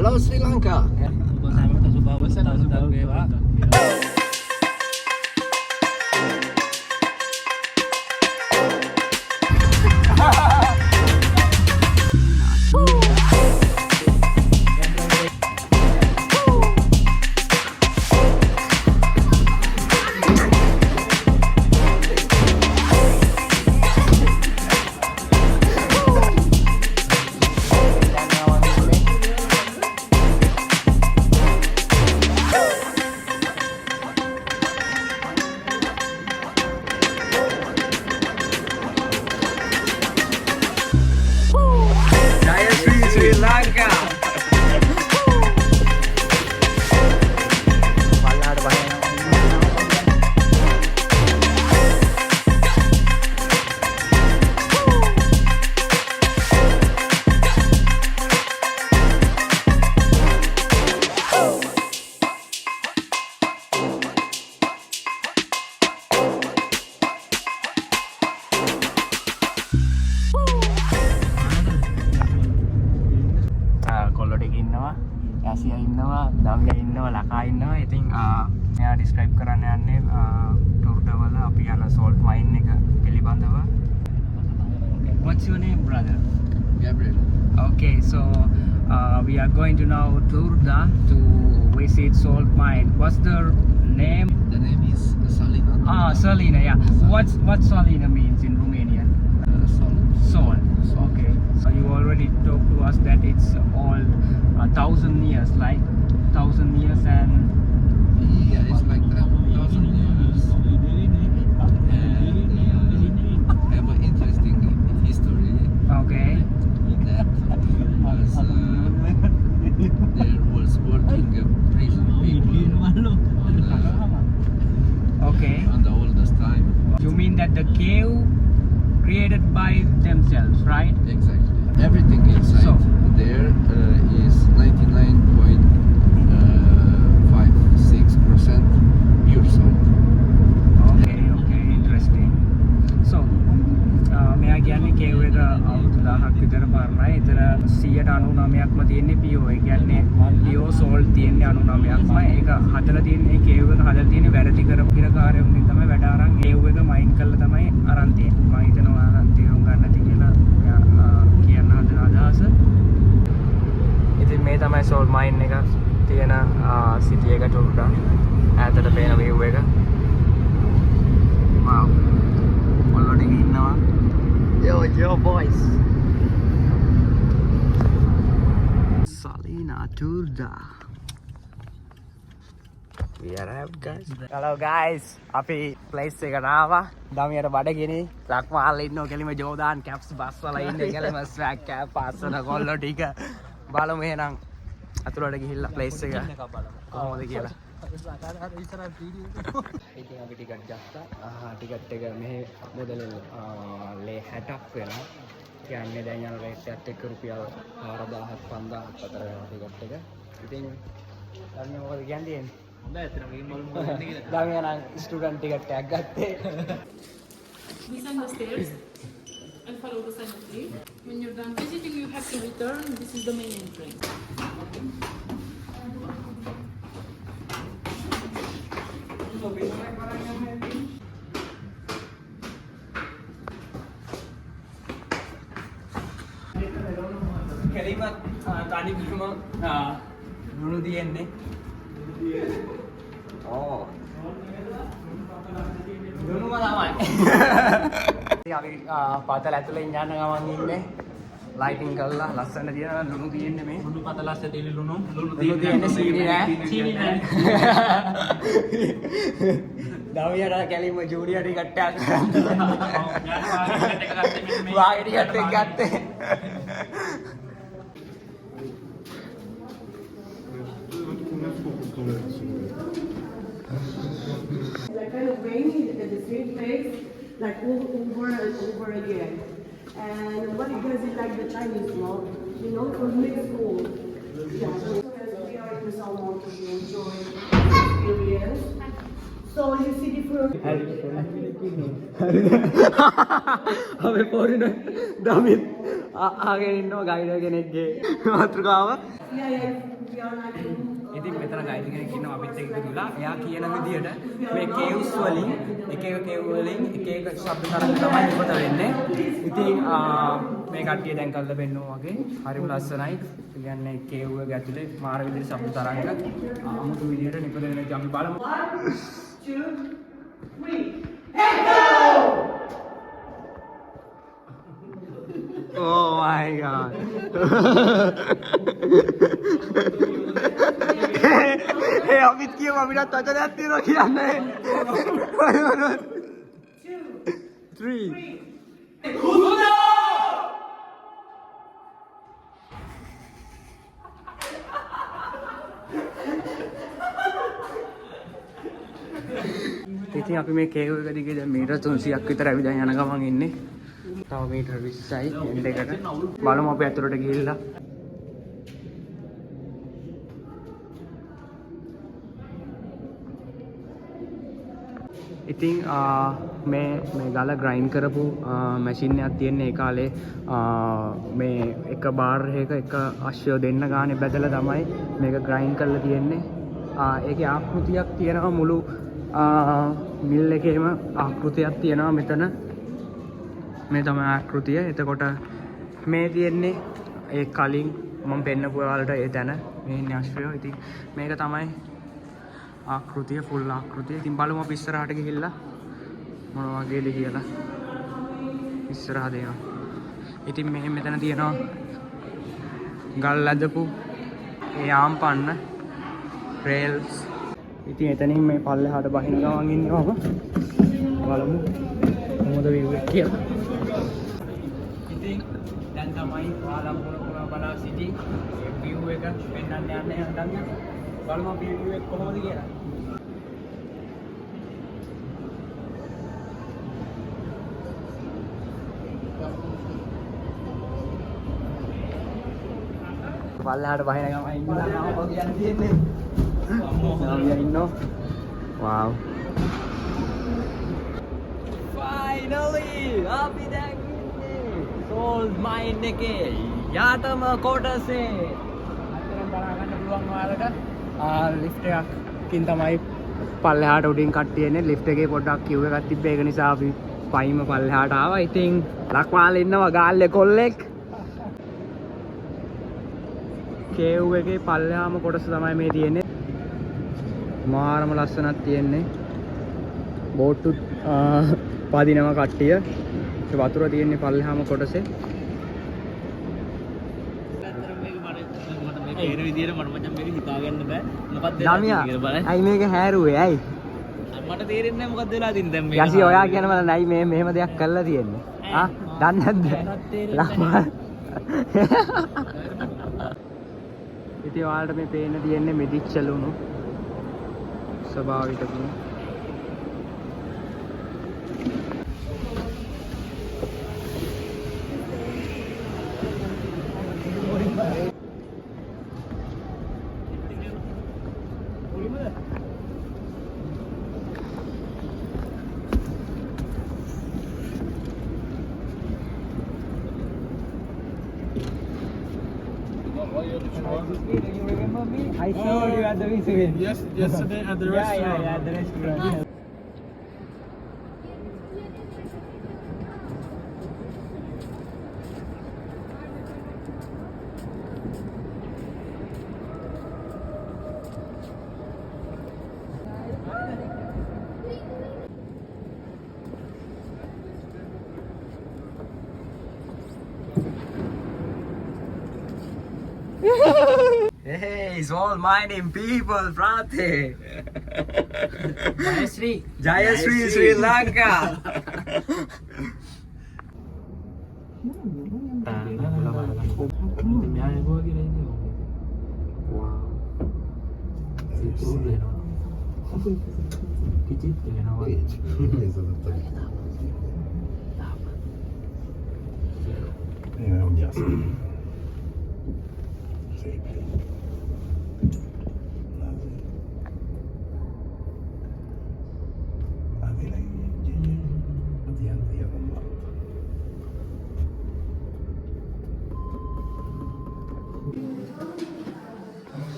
Hello Sri Lanka. Sri Lanka. Asia ඉන්නවා, දමියා ඉන්නවා, ලකා ඉන්නවා. ඉතින් මෙයා describe කරන්න යන්නේ Turda වල අපි යන salt mine එක පිළිබඳව. What's your name, brother? Gabriel. Okay, so we are going to now Turda to visit salt mine. What's the name? The name is Salina. Salina, yeah. What Salina means in Romanian? Salt. Okay. So you already talked to us that it's all 1,000 years, like 1,000 years and Yeah, it's like that. 1,000 years. And have an interesting history. okay. That was there was working prison people Okay. on the oldest time. You mean that the cave created by themselves, right? Exactly. Everything inside So- there is 99.56% pure salt. Okay, interesting. So මෙයා කියන්නේ cave එක අවුරුදු 1000ක් විතර පරණයි. ඒතර 99%ක්ම තියෙන්නේ පියෝ. ඒ කියන්නේ පියෝ salt තියෙන්නේ 99%ක්ම. ඒක හදලා තියෙන්නේ කේව් එක හදලා තියෙන්නේ වැරදි කරපු කිරකාරයෝගෙන් තමයි වැඩ අරන් කේව් එක මයින් කරලා තමයි අරන් තියෙන්නේ. මම හිතනවා තේරුම් ගන්න ඇති කියලා කියන්න හදන අදහස. ඉතින් මේ තමයි සෝල්ට් මයින් එක තියෙන සිටි එක Turda. ඈතට පේන view එක. Wow. ඔල්ලොඩ ඉන්නවා. Yo boys. Salina Turda. We arrived guys. Hello guys. අපි place එකට ආවා. දමියට බඩගිනි. ලක්මාල් ඉන්නෝ කෙලිම ජෝදාන් කැප්ස් බස් වල ඉන්නේ කෙලිම ස්වැග් කැප් පාස්සන කොල්ලෝ ටික. බලමු එහෙනම් අතුරට ගිහිල්ලා place එක කොහොමද කියලා. ඉතින් අපි ටිකට් ගත්තා. ටිකට් එක මෙහෙ මුදල ලේ 60ක් වෙනවා. කියන්නේ දැන් යන රේට් එකත් එක්ක රුපියල් 4000ක් 5000ක් අතර වෙනවා ටිකට් එක. ඉතින් දැන් මොකද කියන්නේ? හොඳයි අතන ගේම් වල මොකද වෙන්නේ කියලා. දැන් යන ස්ටුඩන්ට් ටිකට් එකක් ගත්තේ. Descend the stairs and follow the sign of leave. When you're done visiting, you have to return. This is the main entrance. කෙලිම තනිකරම ලුණු තියෙන්නේ. ලුණුම තමයි. ඉතින් අපි පතල ඇතුලේ යන ගමන් ඉන්නේ. ලයිටින් කරලා ලස්සන තියෙන ලුණු තියෙන්නේ මේ. ලුණු පතල ඇස්සේ තියෙන ලුණු තියෙන්නේ සීනි නෑ. සීනි නෑ. දවියට කැලිම ජූනියර් ටිකට් එකක් ගන්න. වාගේ ටිකට් එකක් ගත්තේ. Like kind of raining at the same place, like over and over again. And what it does is like the Chinese law, you know, for mixed food. Yeah, so as we are in the salon to enjoy the experience. So you see the fruit. අපි පොරින දමිත් ආගෙන ඉන්නවා ගයිඩර් කෙනෙක්ගේ මාතෘකාව. Yeah, yeah, we are like. ඉතින් මෙතන guide කෙනෙක් ඉන්නවා අපිත් එක්ක ගිහලා එයා කියන විදිහට මේ කේව්ස් වලින් එක කේව් වලින් එක ශබ්ද තරංග තමයි නිපත වෙන්නේ. ඉතින් මේ කට්ටිය දැන් කල්ලා පෙන්නවා වගේ හරිම ලස්සනයි. කියන්නේ කේව් එක ඇතුලේ මාර විදිහට ශබ්ද තරංග අමුතු විදිහට නිපත වෙන ඉතින් අපි බලමු. 1, 2, 3. Hey go! Oh my god. Hey, අපිත් කියමු අපිටත් වචනයක් තියෙනවා කියන්නේ. 1 2 3 ඉතින් අපි මේ කේව් එක දිගේ දැන් මීටර් 300ක් විතර ඇවිදන් යන ගමන් ඉන්නේ. තව මීටර් 20යි එන්ඩ් එකට. බලමු අපි අතුරට ගිහිල්ලා. ඉතින් මේ ගල ග්‍රයින්ඩ් කරපු මැෂින් එකක් තියෙන ඒ කාලේ මේ එක බාර් එක අශ්වය දෙන්න ගානේ බැදලා තමයි මේක ග්‍රයින්ඩ් කරලා තියෙන්නේ. ඒකේ ආකෘතියක් තියෙනවා මුළු මිල් එකේම ආකෘතියක් තියෙනවා මෙතන. මේ තමයි ආකෘතිය. එතකොට මේ තියෙන්නේ ඒ කලින් මම පෙන්නපු වලට ඒ තැන මේ ඉන්නේ අශ්වය. ඉතින් මේක තමයි ආකෘතිය ෆුල් ආකෘතිය. ඉතින් බලමු අපි ඉස්සරහට ගිහිල්ලා මොන වගේද කියලා ඉස්සරහ දෙනවා. ඉතින් මෙතන තියෙනවා ගල් ඇදපු ඒ ආම්පන්න රේල්ස්. ඉතින් එතනින් මේ පල්ලෙහාට බහින ගමන් ඉන්නවා. බලමු මොකද view එක කියලා. ඉතින් දැන් තමයි ආලම්පුර පුරා බලා සිටි view එක පෙන්වන්න යන්නේ හදන්න. බලමු අපි view එක කොහොමද කියලා. පල්ලෙහාට බහින ගමන් ඉන්නවා කියන්නේ තියෙන්නේ. No. Wow. Finally, අපි දැන් ඉන්නේ Soul Mine එකේ යාතම කොටසේ. අතරම බලා ගන්න පුළුවන් ඔයාලට. ලිෆ්ට් එකකින් තමයි පල්ලෙහාට උඩින් කට්ටිය එන්නේ. ලිෆ්ට් එකේ පොඩ්ඩක් queue එකක් තිබ්බේ. ඒක නිසා අපි පයින්ම පල්ලෙහාට ආවා. ඉතින් ලක්මාලේ ඉන්නවා ගාල්ලේ කොල්ලෙක්. කේව් එකේ පල්ලෙහාම කොටස තමයි මේ තියෙන්නේ. මාරම ලස්සනක් තියෙන්නේ. බෝට්ටු පදිනම කට්ටිය. ඒ වතුර තියෙන්නේ පල්ලෙහාම කොටසේ. තේරෙන විදියට මට මචං මේක හිතා ගන්න බෑ. මොකක්ද ළමයා අයි මේක හැරුවේ ඇයි? මට තේරෙන්නේ නැහැ මොකක්ද වෙලා තින්නේ දැන් මේක. යසි ඔයා කියන මල නයි මේ මෙහෙම දෙයක් කරලා තියෙන්නේ. දන්නේ නැද්ද? ළමයා. ඉතින් ඔයාලට මේ පේන්න තියෙන්නේ මෙදිච්ච ලුණු. ස්වභාවික ලුණු. You remember me? I saw you at the restaurant. Yes, yesterday at the restaurant. Yeah, at the restaurant. Hey, it's all mining people, brate. Jaya Sri, Sri Lanka.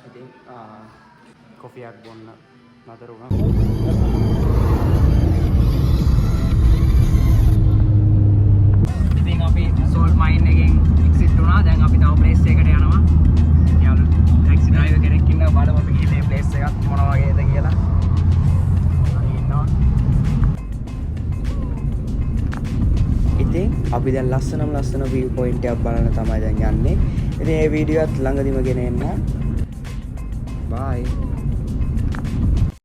ඉතින් කොෆියක් බොන්න නතර වුණා. ඉතින් අපි සෝල්ට් මයින් එකෙන් එක්සිට් වුණා. දැන් අපි තව ප්ලේස් එකකට යනවා. යාළු ටැක්සි ඩ්‍රයිවර් කෙනෙක් ඉන්නවා. බලමු අපි ගිහින් මේ ප්ලේස් එකක් මොන වගේද කියලා. හරි ඉන්නවා. ඉතින් අපි දැන් ලස්සන view point එකක් බලන්න තමයි දැන් යන්නේ. ඉතින් මේ වීඩියෝත් ළඟදිම ගෙන එන්න. Bye.